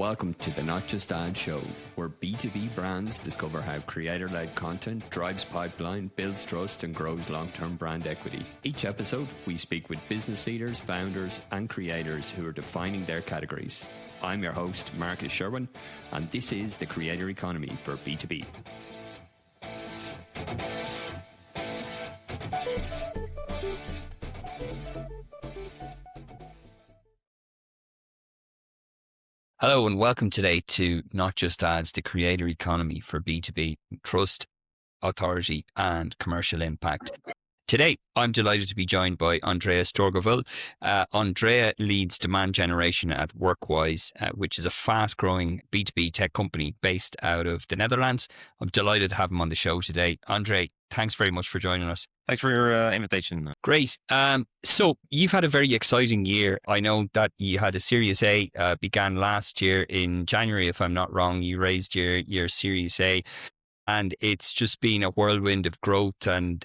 Welcome to the Not Just Ad Show, where B2B brands discover how creator-led content drives pipeline, builds trust, and grows long-term brand equity. Each episode, we speak with business leaders, founders, and creators who are defining their categories. I'm your host, Marcus Sherwin, and this is the Creator Economy for B2B. Hello and welcome today to Not Just Ads, the Creator Economy for B2B, trust, authority and commercial impact. Today, I'm delighted to be joined by Andrea Stoorvogel. Andrea leads demand generation at Workwise, which is a fast-growing B2B tech company based out of the Netherlands. I'm delighted to have him on the show today. Andre, thanks very much for joining us. Thanks for your invitation. Great. So you've had a very exciting year. I know that you had a Series A, began last year in January, if I'm not wrong. You raised your Series A. And it's just been a whirlwind of growth and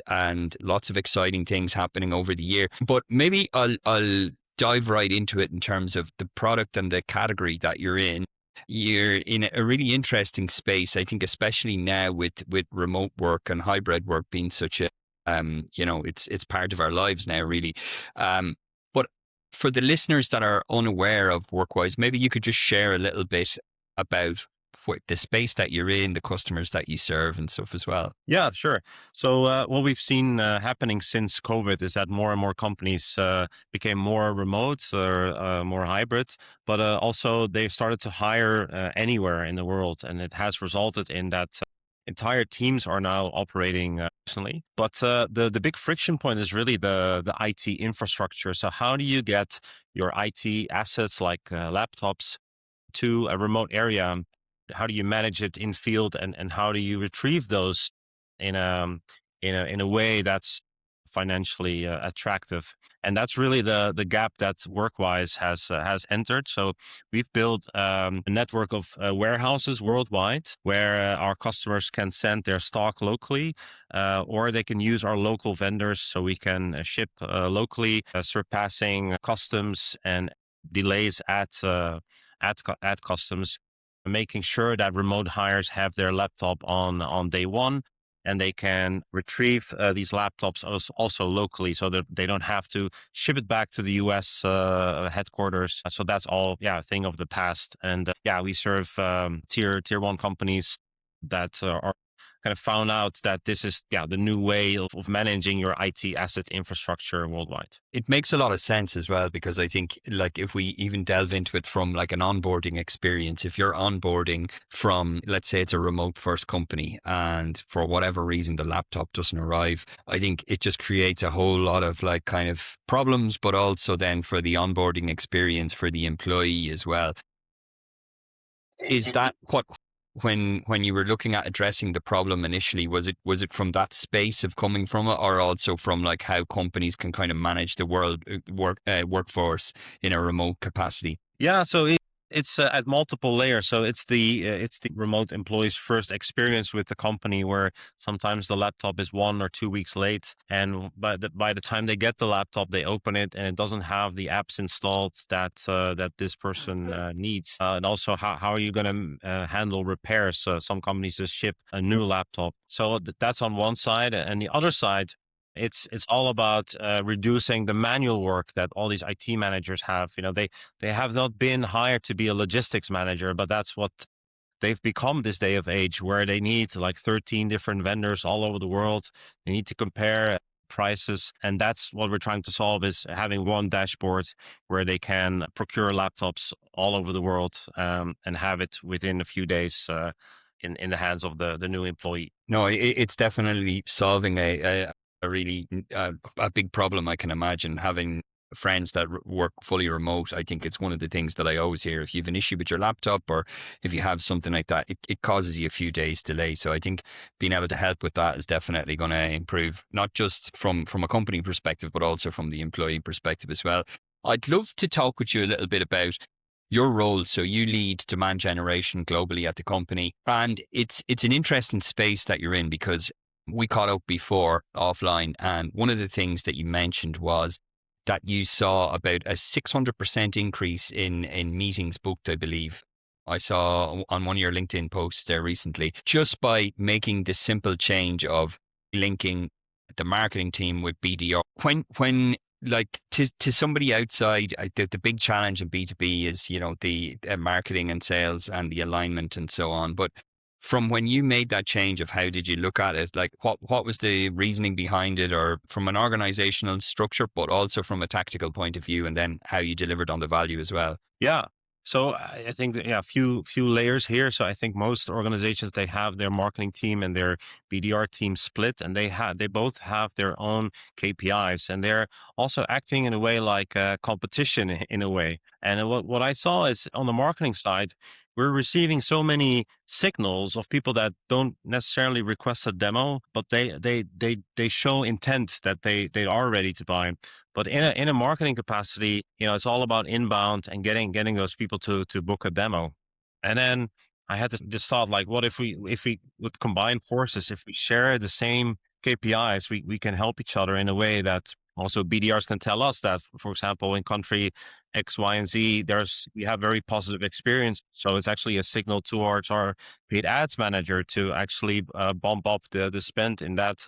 lots of exciting things happening over the year. But maybe I'll dive right into it in terms of the product and the category that you're in. You're in a really interesting space, I think, especially now with remote work and hybrid work being such a, it's part of our lives now, really. But for the listeners that are unaware of Workwise, maybe you could just share a little bit about the space that you're in, the customers that you serve and stuff as well. Yeah, sure. So what we've seen happening since COVID is that more and more companies became more remote or more hybrid, but also they've started to hire anywhere in the world. And it has resulted in that entire teams are now operating personally. But the big friction point is really the IT infrastructure. So how do you get your IT assets like laptops to a remote area? How do you manage it in field and how do you retrieve those in a way that's financially attractive? And that's really the gap that Workwise has entered. So we've built a network of warehouses worldwide where our customers can send their stock locally, or they can use our local vendors so we can ship locally, surpassing customs and delays at customs, making sure that remote hires have their laptop on day one, and they can retrieve these laptops also locally so that they don't have to ship it back to the US headquarters. So that's all, a thing of the past. And we serve tier one companies that are kind of found out that this is the new way of managing your IT asset infrastructure worldwide. It makes a lot of sense as well, because I think, like, if we even delve into it from like an onboarding experience, if you're onboarding from, let's say it's a remote first company and for whatever reason the laptop doesn't arrive, I think it just creates a whole lot of like kind of problems, but also then for the onboarding experience for the employee as well. Is that what, when you were looking at addressing the problem initially, was it from that space of coming from it, or also from like how companies can kind of manage the workforce in a remote capacity? Yeah, so it's at multiple layers. So it's the remote employee's first experience with the company, where sometimes the laptop is 1 or 2 weeks late, and by the time they get the laptop, they open it and it doesn't have the apps installed that this person needs. And also, how are you going to handle repairs? Some companies just ship a new laptop. So that's on one side, and the other side, it's all about reducing the manual work that all these IT managers have. They have not been hired to be a logistics manager, but that's what they've become this day of age, where they need like 13 different vendors all over the world. They need to compare prices. And that's what we're trying to solve, is having one dashboard where they can procure laptops all over the world and have it within a few days in the hands of the new employee. No, it's definitely solving a really a big problem. I can imagine having friends that work fully remote. I think it's one of the things that I always hear. If you have an issue with your laptop, or if you have something like that, it causes you a few days delay. So I think being able to help with that is definitely going to improve, not just from a company perspective, but also from the employee perspective as well. I'd love to talk with you a little bit about your role. So you lead demand generation globally at the company, and it's an interesting space that you're in, because we caught up before offline, and one of the things that you mentioned was that you saw about a 600% increase in meetings booked, I believe, I saw on one of your LinkedIn posts there recently, just by making the simple change of linking the marketing team with BDR. When like to somebody outside, the big challenge in B2B is, the marketing and sales and the alignment and so on. But from when you made that change, of how did you look at it? Like what was the reasoning behind it, or from an organizational structure, but also from a tactical point of view, and then how you delivered on the value as well? Yeah. So I think that, yeah, few layers here. So I think most organizations, they have their marketing team and their BDR team split, and they both have their own KPIs, and they're also acting in a way like a competition in a way. And what I saw is, on the marketing side, we're receiving so many signals of people that don't necessarily request a demo, but they show intent that they are ready to buy. But in a marketing capacity, it's all about inbound and getting those people to book a demo. And then I had this thought, like, what if we would combine forces? If we share the same KPIs, we can help each other in a way that also BDRs can tell us that, for example, in country X, Y, and Z, we have very positive experience. So it's actually a signal towards our paid ads manager to actually bump up the spend in that.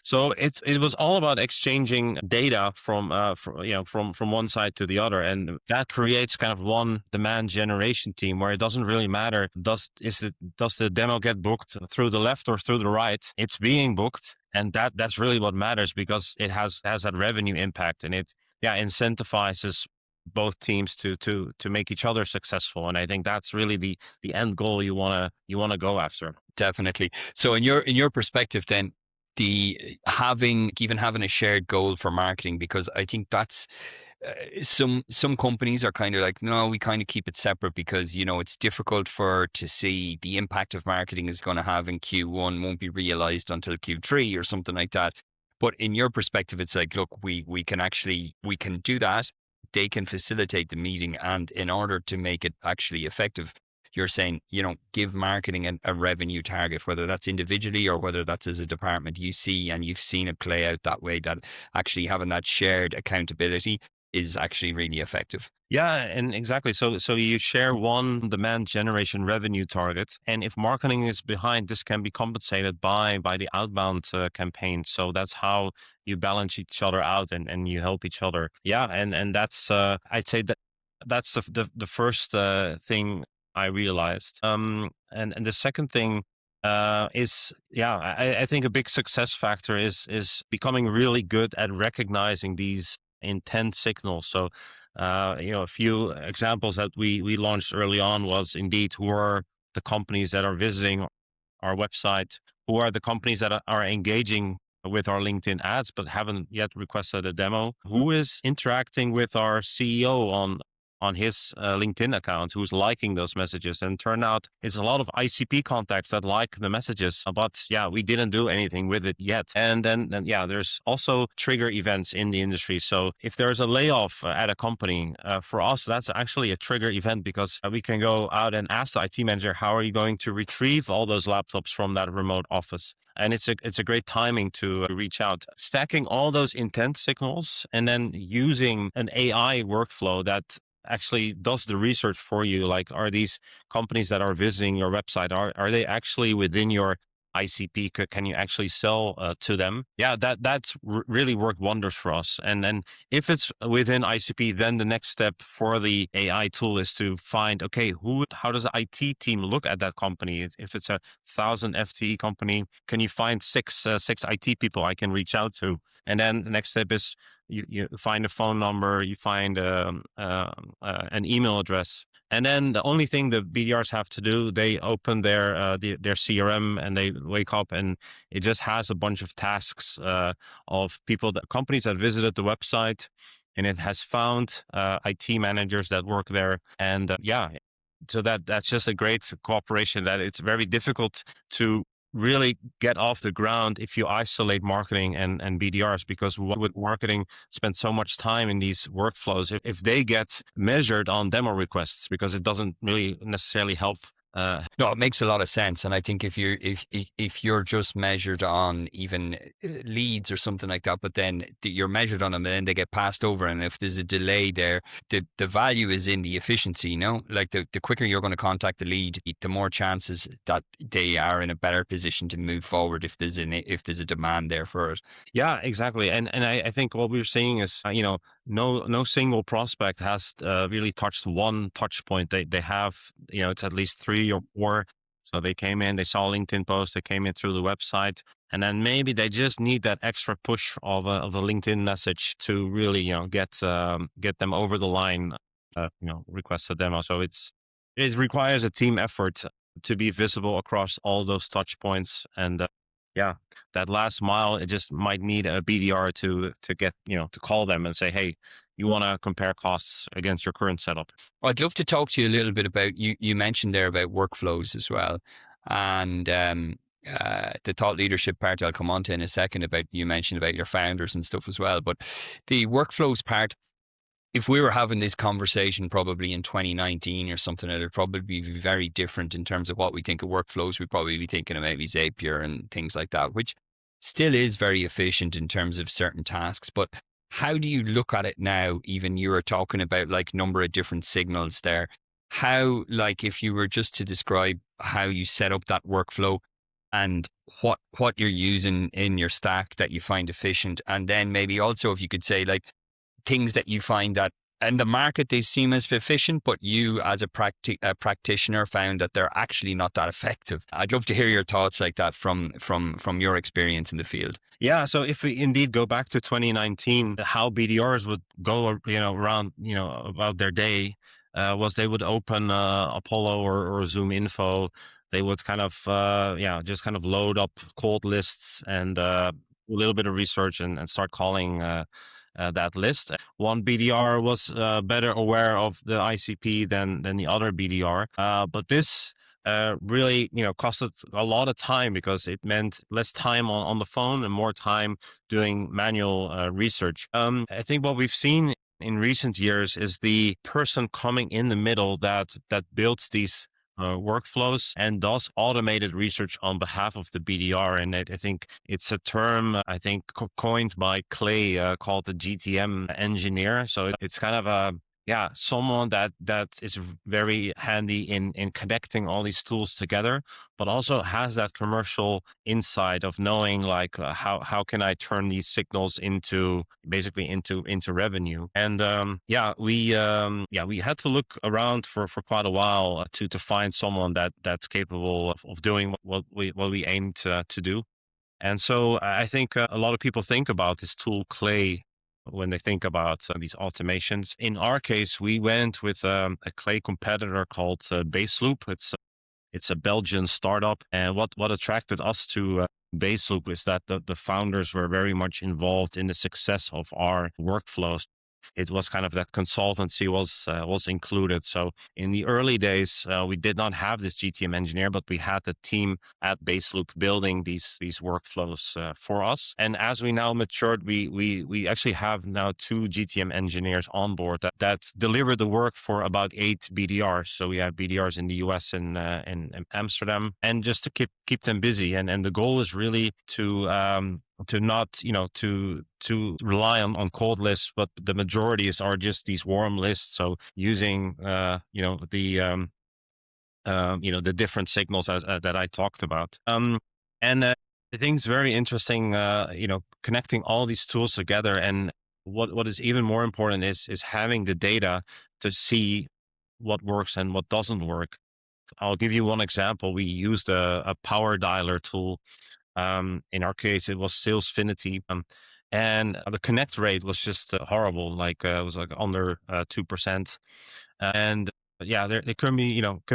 So it was all about exchanging data from one side to the other, and that creates kind of one demand generation team where it doesn't really matter does the demo get booked through the left or through the right. It's being booked, and that's really what matters, because it has that revenue impact, and it incentivizes both teams to make each other successful. And I think that's really the end goal you want to go after. Definitely. So in your perspective, then, having a shared goal for marketing, because I think that's some companies are kind of like, no, we kind of keep it separate, because it's difficult to see the impact of marketing is going to have in Q1 won't be realized until Q3 or something like that. But in your perspective, it's like, look, we can do that. They can facilitate the meeting, and in order to make it actually effective, you're saying, give marketing a revenue target, whether that's individually or whether that's as a department. You see, and you've seen it play out that way, that actually having that shared accountability is actually really effective. Yeah, and exactly. So you share one demand generation revenue target, and if marketing is behind, this can be compensated by the outbound campaign. So that's how you balance each other out, and you help each other. Yeah, and that's I'd say that's the first thing I realized. And the second thing is, I think a big success factor is becoming really good at recognizing these intent signals. So, a few examples that we launched early on was, indeed, who are the companies that are visiting our website, who are the companies that are engaging with our LinkedIn ads but haven't yet requested a demo, who is interacting with our CEO on his LinkedIn account, who's liking those messages. And turn out it's a lot of ICP contacts that like the messages, but we didn't do anything with it yet. And then there's also trigger events in the industry. So if there's a layoff at a company, for us, that's actually a trigger event, because we can go out and ask the IT manager, how are you going to retrieve all those laptops from that remote office? And it's a great timing to reach out. Stacking all those intent signals and then using an AI workflow that actually does the research for you. Like, are these companies that are visiting your website, are they actually within your ICP? Can you actually sell to them? Yeah, that's really worked wonders for us. And then if it's within ICP, then the next step for the AI tool is to find, okay, how does the IT team look at that company? If it's a 1,000 FTE company, can you find six IT people I can reach out to? And then the next step is you find a phone number, you find an email address. And then the only thing the BDRs have to do, they open their CRM, and they wake up, and it just has a bunch of tasks of companies that visited the website, and it has found IT managers that work there. And so that's just a great cooperation, that it's very difficult to really get off the ground if you isolate marketing and BDRs, because with marketing spend so much time in these workflows. If they get measured on demo requests, because it doesn't really necessarily help No, it makes a lot of sense, and I think if you're just measured on even leads or something like that, but then you're measured on them and then they get passed over, and if there's a delay there, the value is in the efficiency. Like the quicker you're going to contact the lead, the more chances that they are in a better position to move forward if there's a demand there for it. Yeah, exactly. And I think what we're seeing is, no single prospect has really touched one touch point. They have, it's at least 3 or 4. So they came in, they saw a LinkedIn post, they came in through the website, and then maybe they just need that extra push of a LinkedIn message to really, get them over the line, request a demo. So it requires a team effort to be visible across all those touch points. And yeah, that last mile, it just might need a BDR to get, to call them and say, hey, you want to compare costs against your current setup. Well, I'd love to talk to you a little bit about you mentioned there about workflows as well, and the thought leadership part I'll come on to in a second. About you mentioned about your founders and stuff as well, but the workflows part, if we were having this conversation probably in 2019 or something, it'd probably be very different in terms of what we think of workflows. We'd probably be thinking of maybe Zapier and things like that, which still is very efficient in terms of certain tasks. But how do you look at it now? Even you were talking about like number of different signals there. How, like, if you were just to describe how you set up that workflow and what you're using in your stack that you find efficient, and then maybe also if you could say like things that you find that in the market they seem as efficient, but you as a practitioner found that they're actually not that effective. I'd love to hear your thoughts like that from your experience in the field. Yeah. So if we indeed go back to 2019, how BDRs would go, around, about their day, was they would open Apollo or Zoom Info. They would kind of, just kind of load up cold lists and do a little bit of research and start calling that list. One BDR was better aware of the ICP than the other BDR, but this really, costed a lot of time because it meant less time on the phone and more time doing manual research. I think what we've seen in recent years is the person coming in the middle that builds these workflows and does automated research on behalf of the BDR. And I think it's a term, I think, coined by Clay, called the GTM engineer. So it's kind of someone that is very handy in connecting all these tools together, but also has that commercial insight of knowing like how can I turn these signals into revenue. And we had to look around for quite a while to find someone that's capable of doing what we aim to do. And so I think a lot of people think about this tool Clay when they think about these automations. In our case, we went with a Clay competitor called Baseloop. It's a Belgian startup. And what attracted us to Baseloop is that the founders were very much involved in the success of our workflows. It was kind of that consultancy was included. So in the early days, we did not have this GTM engineer, but we had the team at Baseloop building these workflows for us. And as we now matured, we actually have now 2 GTM engineers on board that deliver the work for about 8 BDRs. So we have BDRs in the US and Amsterdam, and just to keep them busy. And the goal is really to not, to rely on cold lists, but the majorities are just these warm lists. So using, the different signals that I talked about. And I think it's very interesting, connecting all these tools together. And what is even more important is having the data to see what works and what doesn't work. I'll give you one example. We used a power dialer tool. In our case, it was Salesfinity, and the connect rate was just horrible. Like it was like under 2%. And there can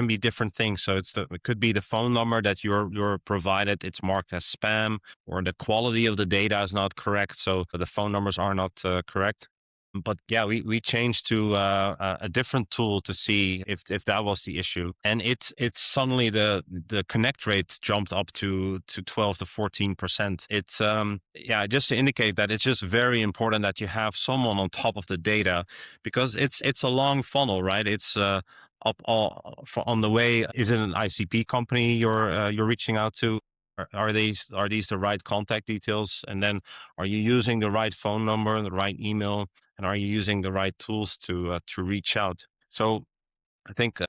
be different things. So it could be the phone number that you're provided. It's marked as spam, or the quality of the data is not correct. So the phone numbers are not correct. But we changed to a different tool to see if that was the issue, and it's suddenly the connect rate jumped up to 12 to 14%. It's just to indicate that it's just very important that you have someone on top of the data, because it's a long funnel, right? It's on the way? Is it an ICP company you're reaching out to? Are these the right contact details? And then are you using the right phone number, the right email, and are you using the right tools to reach out? So I think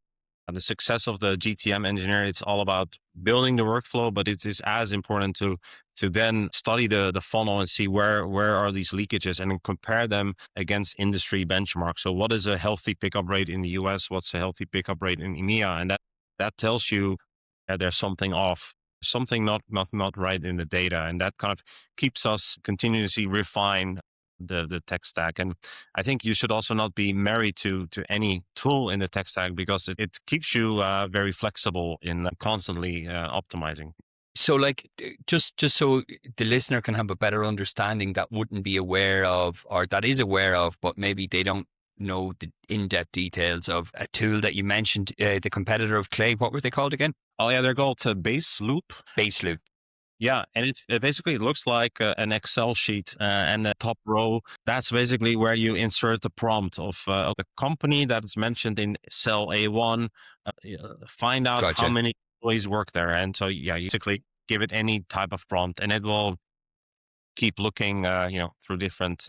the success of the GTM engineer, it's all about building the workflow, but it is as important to then study the funnel and see where are these leakages and then compare them against industry benchmarks. So what is a healthy pickup rate in the US? What's a healthy pickup rate in EMEA? And that tells you that there's something off, something not right in the data. And that kind of keeps us continuously refine the tech stack. And I think you should also not be married to any tool in the tech stack, because it keeps you very flexible in constantly optimizing. So like just so the listener can have a better understanding that wouldn't be aware of, or that is aware of, but maybe they don't know the in-depth details of a tool that you mentioned, the competitor of Clay. What were they called again? Oh yeah, they're called Base Loop. Base Loop. Yeah, and it basically looks like an Excel sheet, and the top row, that's basically where you insert the prompt of the company that is mentioned in cell A1. Find out Gotcha. how many employees work there, and so yeah, you basically give it any type of prompt, and it will keep looking, through different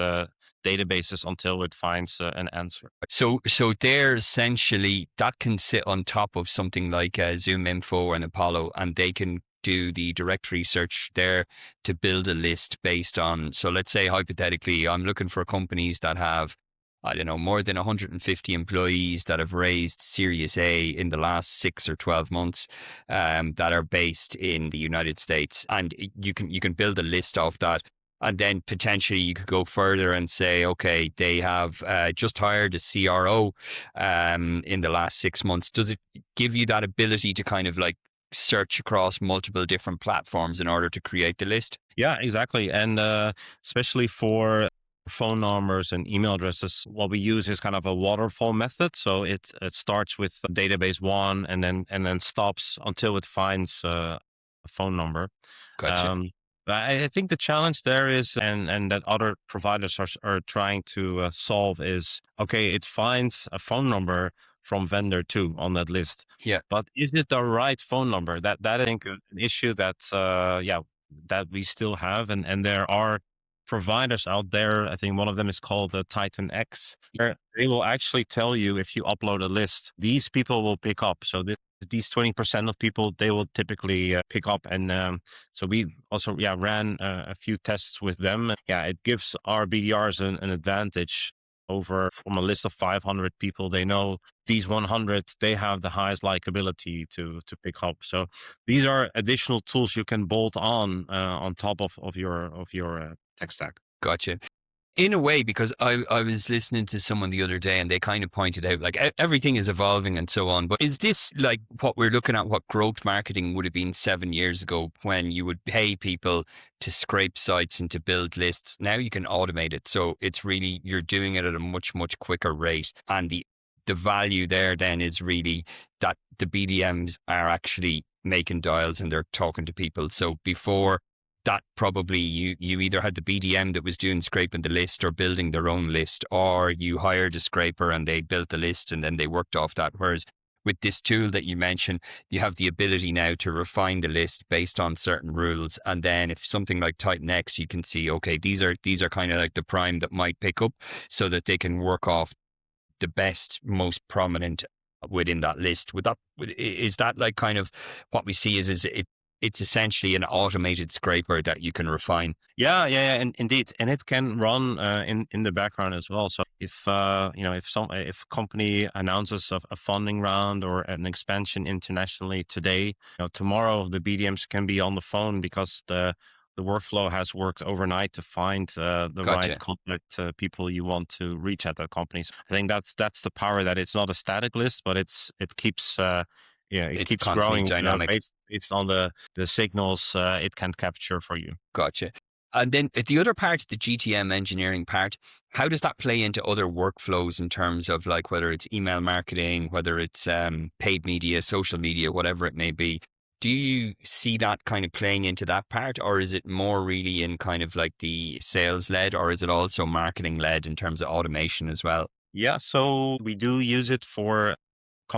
databases until it finds an answer. So they're essentially, that can sit on top of something like Zoom Info and Apollo, and they can do the directory search there to build a list based on, so let's say hypothetically, I'm looking for companies that have, I don't know, more than 150 employees that have raised Series A in the last 6 or 12 months, that are based in the United States. And you can build a list of that. And then potentially you could go further and say, okay, they have just hired a CRO in the last 6 months. Does it give you that ability to kind of like search across multiple different platforms in order to create the list? Yeah, exactly. And especially for phone numbers and email addresses, what we use is kind of a waterfall method. So it starts with database one and then stops until it finds a phone number. Gotcha. I think the challenge there is, and that other providers are trying to solve is, okay, it finds a phone number from vendor two on that list. Yeah. But is it the right phone number? That I think an issue that that we still have, and there are providers out there. I think one of them is called the Titan X. Where they will actually tell you if you upload a list, these people will pick up. So these 20% of people, they will typically pick up. And so we also ran a few tests with them. Yeah, it gives our BDRs an advantage over, from a list of 500 people. They know these 100, they have the highest likability to pick up. So these are additional tools you can bolt on top of your tech stack. Gotcha. In a way, because I was listening to someone the other day and they kind of pointed out like everything is evolving and so on. But is this like what we're looking at, what growth marketing would have been 7 years ago, when you would pay people to scrape sites and to build lists? Now you can automate it. So it's really, you're doing it at a much, much quicker rate. And the value there then is really that the BDMs are actually making dials and they're talking to people. So before that, probably you either had the BDM that was doing scraping the list or building their own list, or you hired a scraper and they built the list and then they worked off that. Whereas with this tool that you mentioned, you have the ability now to refine the list based on certain rules. And then if something like Titan X, you can see, okay, these are kind of like the prime that might pick up, so that they can work off the best, most prominent within that list. Is that like kind of what we see? Is it's essentially an automated scraper that you can refine? Yeah, and indeed, and it can run in the background as well. So if if company announces a funding round or an expansion internationally today, tomorrow the BDMs can be on the phone, because the workflow has worked overnight to find the Gotcha. right contact people you want to reach at that company. So I think that's the power, that it's not a static list, but it keeps it It's keeps constantly growing dynamic. based on the signals it can capture for you. Gotcha. And then the other part, the GTM engineering part, how does that play into other workflows in terms of like whether it's email marketing, whether it's paid media, social media, whatever it may be? Do you see that kind of playing into that part, or is it more really in kind of like the sales led, or is it also marketing led in terms of automation as well? Yeah, so we do use it for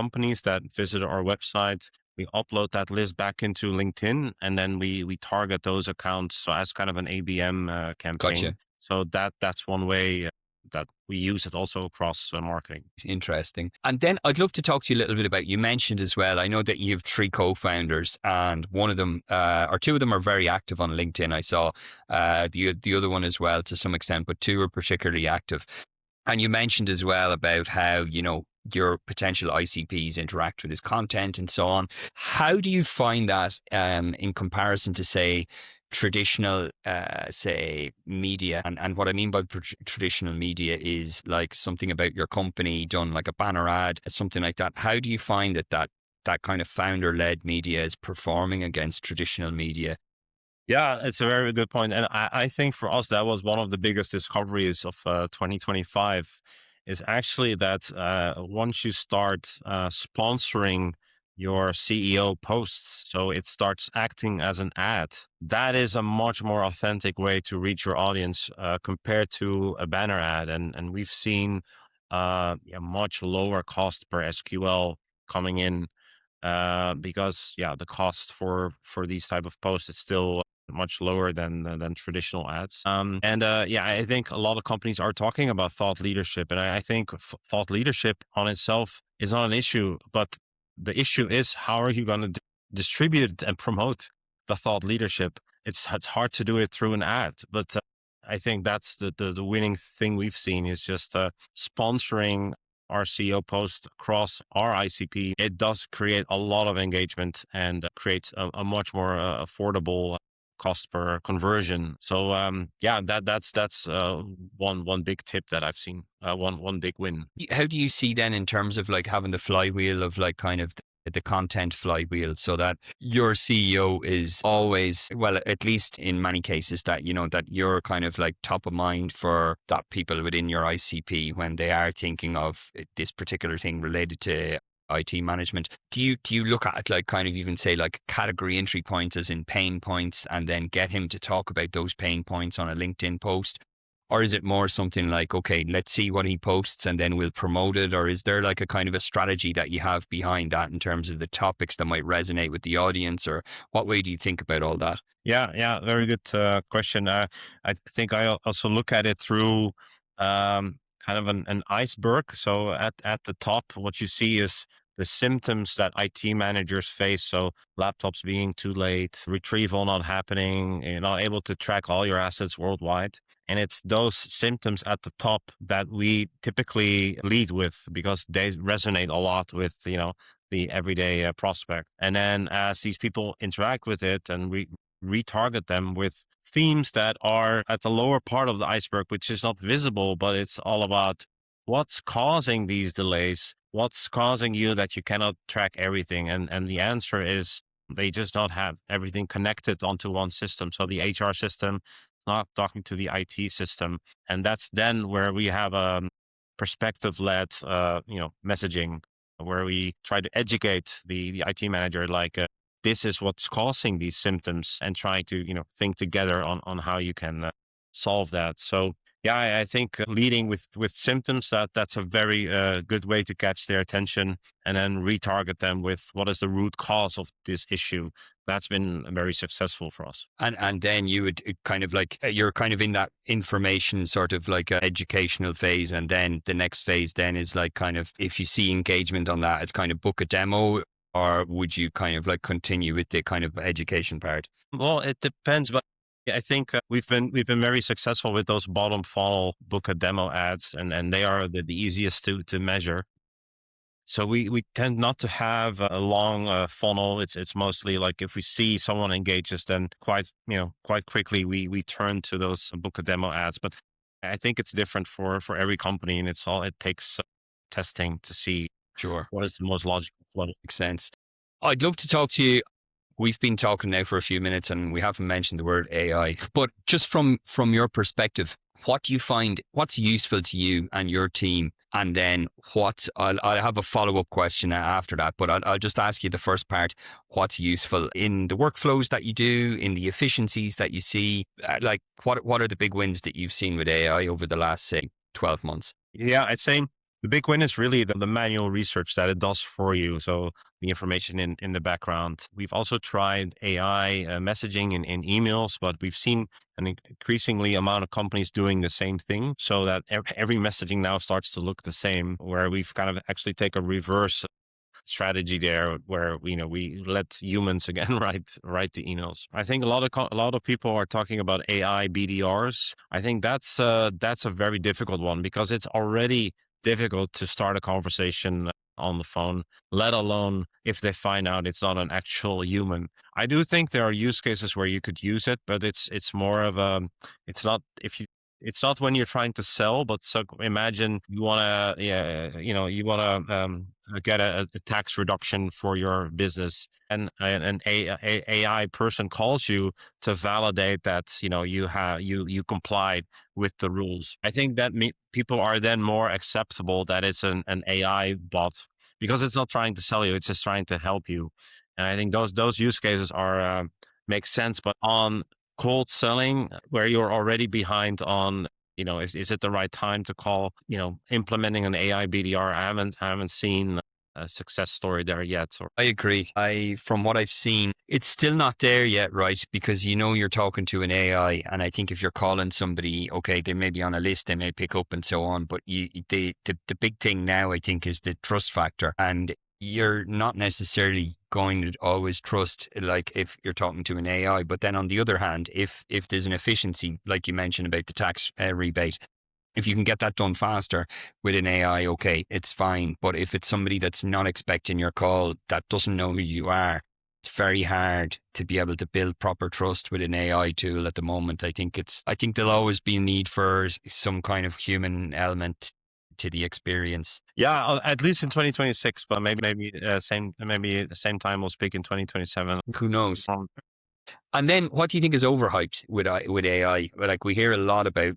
companies that visit our website, we upload that list back into LinkedIn, and then we target those accounts so as kind of an ABM campaign. Gotcha. So that's one way that we use it also across marketing. Interesting. And then I'd love to talk to you a little bit about, you mentioned as well, I know that you have 3 co-founders, and one of them or 2 of them are very active on LinkedIn. I saw the other one as well to some extent, but 2 are particularly active. And you mentioned as well about how, your potential ICPs interact with his content and so on. How do you find that in comparison to, say, traditional, say, media? And what I mean by traditional media is like something about your company done like a banner ad, something like that. How do you find that kind of founder-led media is performing against traditional media? Yeah, it's a very good point. And I think for us, that was one of the biggest discoveries of 2025 is actually that once you start sponsoring your CEO posts, so it starts acting as an ad, that is a much more authentic way to reach your audience compared to a banner ad. And we've seen much lower cost per SQL coming in because the cost for these type of posts is still much lower than traditional ads. I think a lot of companies are talking about thought leadership, and I think thought leadership on itself is not an issue, but the issue is how are you going to distribute and promote the thought leadership? It's hard to do it through an ad, but I think that's the winning thing we've seen is just sponsoring our CEO post across our ICP. It does create a lot of engagement and creates a much more affordable cost per conversion. So that's one big tip that I've seen. One big win. How do you see then in terms of like having the flywheel of like kind of the content flywheel, so that your CEO is always, well, at least in many cases, that that you're kind of like top of mind for that people within your ICP when they are thinking of this particular thing related to IT management? Do you look at like kind of even say like category entry points as in pain points, and then get him to talk about those pain points on a LinkedIn post? Or is it more something like, okay, let's see what he posts and then we'll promote it? Or is there like a kind of a strategy that you have behind that in terms of the topics that might resonate with the audience? Or what way do you think about all that? Yeah, very good question. I think I also look at it through kind of an iceberg. So at the top, what you see is the symptoms that IT managers face. So laptops being too late, retrieval not happening, you're not able to track all your assets worldwide. And it's those symptoms at the top that we typically lead with because they resonate a lot with, the everyday prospect. And then as these people interact with it and we retarget them with themes that are at the lower part of the iceberg, which is not visible, but it's all about what's causing these delays, what's causing you that you cannot track everything. And the answer is they just don't have everything connected onto one system. So the HR system not talking to the IT system. And that's then where we have a perspective-led, messaging where we try to educate the IT manager, like this is what's causing these symptoms and try to, think together on how you can solve that. So yeah, I think leading with symptoms, that's a very good way to catch their attention and then retarget them with what is the root cause of this issue. That's been very successful for us. And then you would kind of like, you're kind of in that information sort of like educational phase. And then the next phase then is like kind of, if you see engagement on that, it's kind of book a demo, or would you kind of like continue with the kind of education part? Well, it depends, but I think we've been very successful with those bottom funnel book a demo ads, and they are the easiest to measure. So we tend not to have a long funnel. It's mostly like if we see someone engages, then quite quickly we turn to those book a demo ads. But I think it's different for every company, and it takes testing to see Sure. what is the most logical one. Makes sense. I'd love to talk to you. We've been talking now for a few minutes and we haven't mentioned the word AI, but just from your perspective, what do you find, what's useful to you and your team? And then I'll have a follow-up question after that, but I'll just ask you the first part. What's useful in the workflows that you do, in the efficiencies that you see? Like what are the big wins that you've seen with AI over the last, say, 12 months? Yeah, I'd say The big win is really the manual research that it does for you. So the information in the background. We've also tried AI messaging in emails, but we've seen an increasingly amount of companies doing the same thing, so that every messaging now starts to look the same, where we've kind of actually take a reverse strategy there, where we let humans again write the emails. I think a lot of people are talking about AI BDRs. I think that's a very difficult one, because it's already difficult to start a conversation on the phone, let alone if they find out it's not an actual human. I do think there are use cases where you could use it, but it's more of a it's not if you it's not when you're trying to sell. But so imagine you want to, yeah, you want to get a tax reduction for your business, and an AI person calls you to validate that you complied with the rules. I think that people are then more acceptable that it's an AI bot, because it's not trying to sell you; it's just trying to help you. And I think those use cases are make sense. But on cold selling, where you're already behind on, is it the right time to call, implementing an AI BDR? I haven't seen a success story there yet. So I agree. From what I've seen, it's still not there yet, right? Because you're talking to an AI, and I think if you're calling somebody, okay, they may be on a list, they may pick up and so on. But the big thing now, I think, is the trust factor, and you're not necessarily going to always trust, like if you're talking to an AI. But then on the other hand, if there's an efficiency, like you mentioned about the tax rebate, if you can get that done faster with an AI, okay, it's fine. But if it's somebody that's not expecting your call, that doesn't know who you are, it's very hard to be able to build proper trust with an AI tool at the moment. I think there'll always be a need for some kind of human element to the experience. yeah, at least in 2026, but maybe at the same time we'll speak in 2027. Who knows? And then what do you think is overhyped with AI? Like we hear a lot about,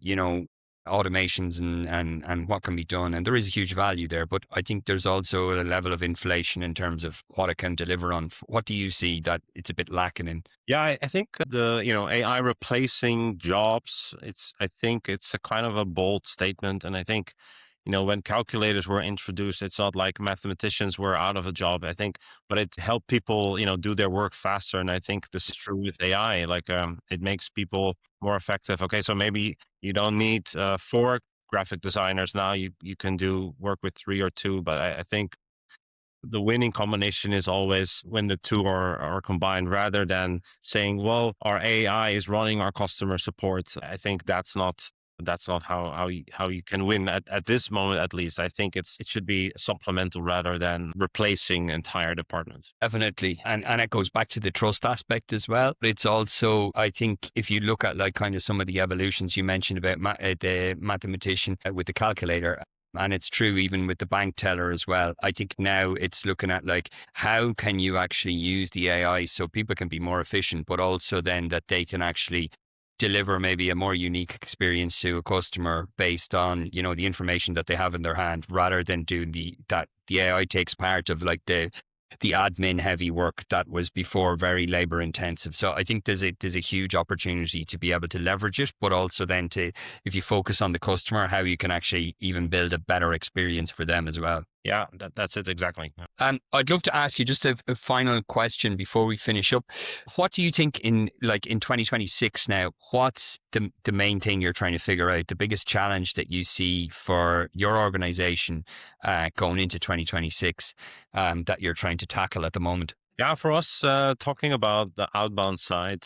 automations and what can be done. And there is a huge value there, but I think there's also a level of inflation in terms of what it can deliver on. What do you see that it's a bit lacking in? Yeah, I think the AI replacing jobs. I think it's a kind of a bold statement, and I think when calculators were introduced, it's not like mathematicians were out of a job. I think, but it helped people do their work faster, and I think this is true with AI. Like it makes people more effective. Okay, so maybe you don't need four graphic designers now. You can do work with three or two, but I think the winning combination is always when the two are combined, rather than saying, well, our AI is running our customer support. I think that's not how you can win at this moment. At least I think it should be supplemental rather than replacing entire departments. Definitely. And it goes back to the trust aspect as well. But it's also, I think, if you look at like kind of some of the evolutions you mentioned about the mathematician with the calculator, and it's true even with the bank teller as well. I think now it's looking at like, how can you actually use the AI so people can be more efficient, but also then that they can actually deliver maybe a more unique experience to a customer based on, the information that they have in their hand, rather than doing the AI takes part of like the admin heavy work that was before very labor intensive. So I think there's a huge opportunity to be able to leverage it, but also then if you focus on the customer, how you can actually even build a better experience for them as well. Yeah, that's it exactly. Yeah. I'd love to ask you just a final question before we finish up. What do you think in 2026 now, what's the main thing you're trying to figure out, the biggest challenge that you see for your organization going into 2026 that you're trying to tackle at the moment? Yeah, for us, talking about the outbound side,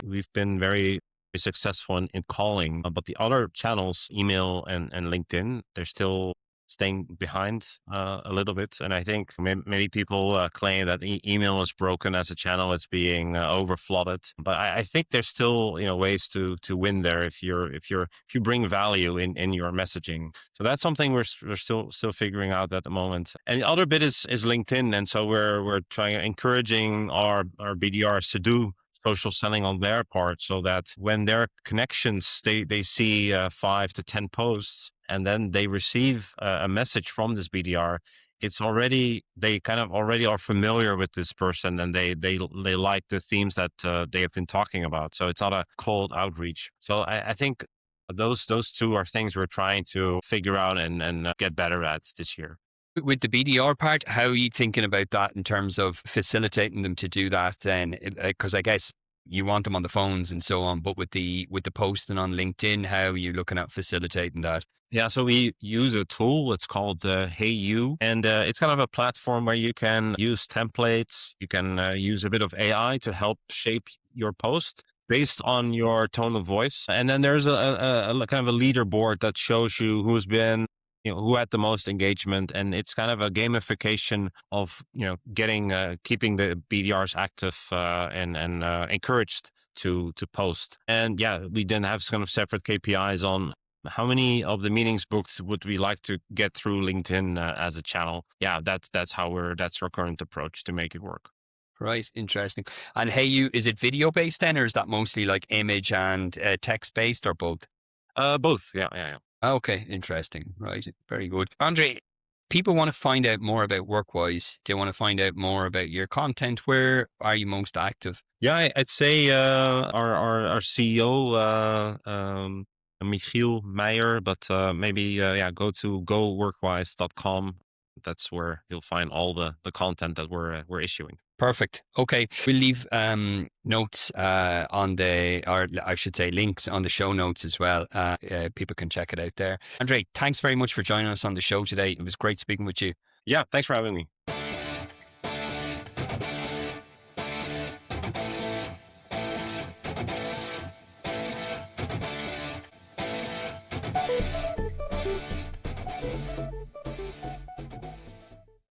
we've been very successful in calling, but the other channels, email and LinkedIn, they're still staying behind a little bit. And I think many people claim that email is broken as a channel; it's being over flooded. But I think there's still ways to win there if you bring value in your messaging. So that's something we're still figuring out at the moment. And the other bit is LinkedIn, and so we're encouraging our BDRs to do social selling on their part, so that when their connections, they see 5 to 10 posts, and then they receive a message from this BDR, they kind of already are familiar with this person, and they like the themes that they have been talking about. So it's not a cold outreach. So I think Those two are things we're trying to figure out and get better at this year. With the BDR part, how are you thinking about that in terms of facilitating them to do that then? Because I guess you want them on the phones and so on, but with the posting on LinkedIn, how are you looking at facilitating that? Yeah, so we use a tool. It's called Hey You, and it's kind of a platform where you can use templates. You can use a bit of AI to help shape your post based on your tone of voice. And then there's a kind of a leaderboard that shows you who's been, who had the most engagement, and it's kind of a gamification of getting keeping the BDRs active and encouraged to post. And yeah, we then have kind of separate KPIs on how many of the meetings booked would we like to get through LinkedIn as a channel. Yeah, that's our current approach to make it work. Right, interesting. And hey, is it video based then, or is that mostly like image and text based, or both? Both. Yeah. Okay, interesting. Right, very good. Andre, people want to find out more about Workwise. They want to find out more about your content. Where are you most active? Yeah, I'd say our CEO, Michiel Meijer, but maybe go to goworkwise.com. That's where you'll find all the content that we're issuing. Perfect. Okay. We'll leave notes on or I should say links on the show notes as well. People can check it out there. Andre, thanks very much for joining us on the show today. It was great speaking with you. Yeah, thanks for having me.